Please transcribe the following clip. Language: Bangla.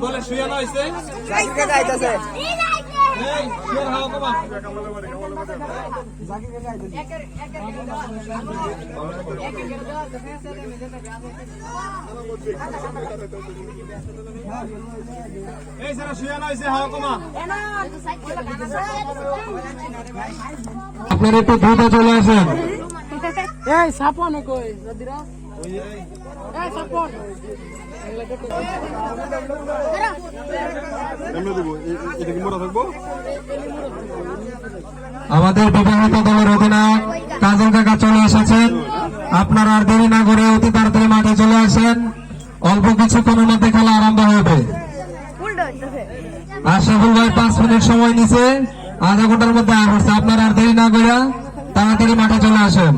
বলে শুয়ানো হয়েছে জাকির কাকা আইতাছে এই শুয়ার হাওয়া কমা এই সারা শুয়ানো হয়েছে হাওয়া কমা আপনারা একটু দ্রুত চলে আসেন। এই সাপন কই নদীরা এই সাপন আমাদের বিবাহিত দলের অধিনায়ক কাজল কাকা চলে এসেছেন। আপনারা আর দেরি না করে অতি তাড়াতাড়ি মাঠে চলে আসেন। অল্প কিছুক্ষণের মধ্যে খেলা আরম্ভ হবে। আশরাফুল ভাই 5 মিনিট সময় নিছে, আধা ঘন্টার মধ্যে আর হচ্ছে। আপনারা আর দেরি না করে তাড়াতাড়ি মাঠে চলে আসেন।